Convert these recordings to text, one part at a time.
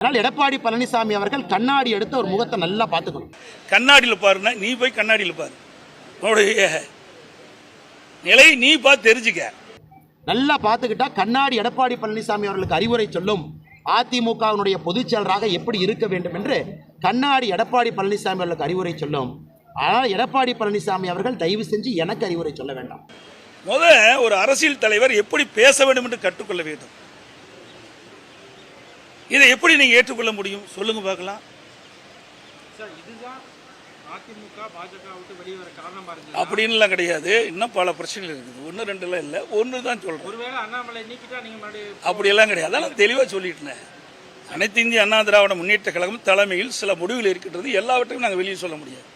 அதனால் எடப்பாடி பழனிசாமி அவர்கள் கண்ணாடி எடுத்து ஒரு முகத்தை நல்லா பார்த்துக்கணும். கண்ணாடியில் பாருன்னா நீ போய் கண்ணாடியில் பாரு, உன்னுடைய நிலை நீ பார்த்து தெரிஞ்சுக்க. நல்லா பார்த்துக்கிட்டா கண்ணாடி எடப்பாடி பழனிசாமி அவர்களுக்கு அறிவுரை சொல்லும். அதிமுகவினுடைய பொதுச் செயலராக எப்படி இருக்க வேண்டும் என்று கண்ணாடி எடப்பாடி பழனிசாமி அவர்களுக்கு அறிவுரை சொல்லும். ஆனால் எடப்பாடி பழனிசாமி அவர்கள் தயவு செஞ்சு எனக்கு அறிவுரை சொல்ல வேண்டாம். ஒரு அரசியல் தலைவர் எப்படி பேச வேண்டும் என்று கற்றுக்கொள்ள வேண்டும். இதை எப்படி நீங்க ஏற்றுக்கொள்ள முடியும் சொல்லுங்க பார்க்கலாம். அப்படின்லாம் கிடையாது. இன்னும் பல பிரச்சனைகள் இருக்குது. ஒன்று ரெண்டுலாம் இல்லை, ஒன்று தான் சொல்றேன். அப்படியெல்லாம் கிடையாது. அதான் தெளிவாக சொல்லிட்டேன். அனைத்து இந்திய அண்ணா திராவிட முன்னேற்ற கழகம் தலைமையில் சில முடிவுகள் இருக்கின்றது. எல்லாவற்றையும் நாங்கள் வெளியே சொல்ல முடியாது.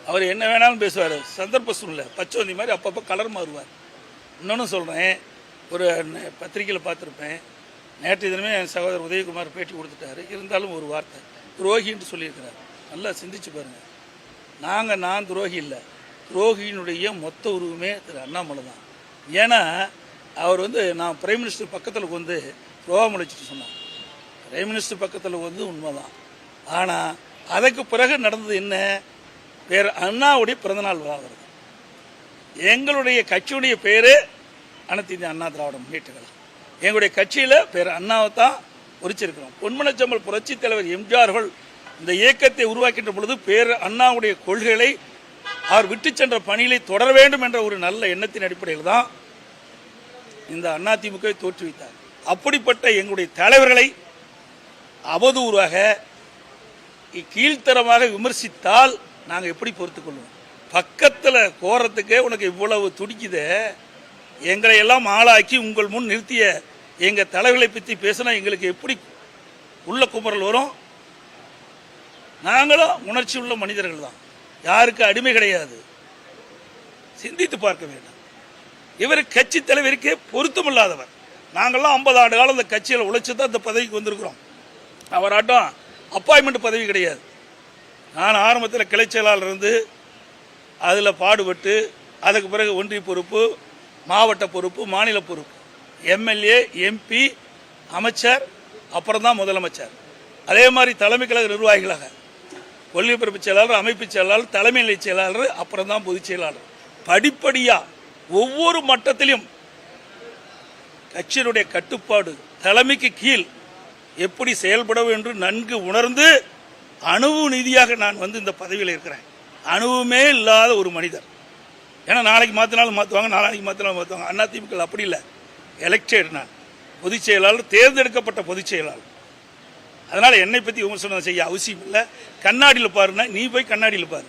அவர் என்ன வேணாலும் பேசுவார். சந்தர்ப்ப சூழ்நிலை பச்சோந்தி மாதிரி அப்பப்போ கலர் மாறுவார். இன்னொன்று சொல்கிறேன், ஒரு பத்திரிகையில் பார்த்துருப்பேன். நேற்று தினமே என் சகோதரர் உதயகுமார் பேட்டி கொடுத்துட்டாரு. இருந்தாலும் ஒரு வார்த்தை துரோகின்னு சொல்லியிருக்கிறார். நல்லா சிந்திச்சு பாருங்கள். நான் துரோகி இல்லை. துரோகியினுடைய மொத்த உருவமே திரு அண்ணாமலை தான். ஏன்னா அவர் நான் பிரைம் மினிஸ்டர் பக்கத்தில் துரோகம் அழைச்சிட்டு சொன்னார். பிரைம் மினிஸ்டர் பக்கத்தில் உண்மைதான். ஆனால் அதுக்கு பிறகு நடந்தது என்ன? வேறு அண்ணாவுடைய பிறந்தநாள் விழா வருது. எங்களுடைய கட்சியுடைய பேர் அனைத்து இந்திய அண்ணா திராவிட முன்னேற்ற கழகம். எங்களுடைய கட்சியில் பேர் அண்ணாவை தான் குறிச்சிருக்கிறோம். பொன்மனச்செம்மல் புரட்சி தலைவர் எம்ஜிஆர்கள் இந்த இயக்கத்தை உருவாக்கின்ற பொழுது பேர் அண்ணாவுடைய கொள்கைகளை அவர் விட்டு சென்ற பணிகளை தொடர வேண்டும் என்ற ஒரு நல்ல எண்ணத்தின் அடிப்படையில் தான் இந்த அதிமுகவை தோற்றுவித்தார். அப்படிப்பட்ட எங்களுடைய தலைவர்களை அவதூறாக கீழ்த்தரமாக விமர்சித்தால் நாங்கள் எப்படி பொறுத்து கொள்வோம்? பக்கத்தில் கோரத்துக்கே உனக்கு இவ்வளவு துடிக்குது. எங்களை எல்லாம் ஆளாக்கி உங்கள் முன் நிறுத்திய எங்கள் தலைவர்களை பற்றி பேசினா எங்களுக்கு எப்படி உள்ள குமரல் வரும்? நாங்களும் உணர்ச்சி உள்ள மனிதர்கள் தான். யாருக்கு அடிமை கிடையாது. சிந்தித்து பார்க்க வேண்டும். இவர் கட்சி தலைவருக்கே பொருத்தமில்லாதவர். நாங்கள்லாம் 50 ஆண்டு காலம் இந்த கட்சியில் உழைச்சி தான் இந்த பதவிக்கு வந்திருக்கிறோம். அவராட்டம் அப்பாயின்மெண்ட் பதவி கிடையாது. நான் ஆரம்பத்தில் கிளை செயலாளர் இருந்து அதில் பாடுபட்டு அதுக்கு பிறகு ஒன்றிய பொறுப்பு, மாவட்ட பொறுப்பு, மாநில பொறுப்பு, எம்எல்ஏ, எம்பி, அமைச்சர், அப்புறம் தான் முதலமைச்சர். அதே மாதிரி தலைமை கழக நிர்வாகிகளாக கொள்கை பரப்பு செயலாளர், அமைப்பு செயலாளர், தலைமை நிலை செயலாளர், அப்புறம் தான் பொதுச் செயலாளர். படிப்படியாக ஒவ்வொரு மட்டத்திலும் கட்சியினுடைய கட்டுப்பாடு தலைமைக்கு கீழ் எப்படி செயல்பட வேண்டும் நன்கு உணர்ந்து அணுவு நீதியாக நான் இந்த பதவியில் இருக்கிறேன். அணுவுமே இல்லாத ஒரு மனிதர். ஏன்னா நாளைக்கு மாற்றினாலும் மாற்றுவாங்க, நாளைக்கு மாற்றினாலும் மாற்றுவாங்க. அதிமுக அப்படி இல்லை. எலெக்டட். நான் பொதுச் செயலாளர், தேர்ந்தெடுக்கப்பட்ட பொதுச் செயலாளர். அதனால் என்னை பற்றி விமர்சனம் செய்ய அவசியம் இல்லை. கண்ணாடியில் பாருன்னா நீ போய் கண்ணாடியில் பாரு,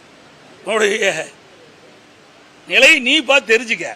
உன்னுடைய நிலை நீ பார்த்து தெரிஞ்சுக்க.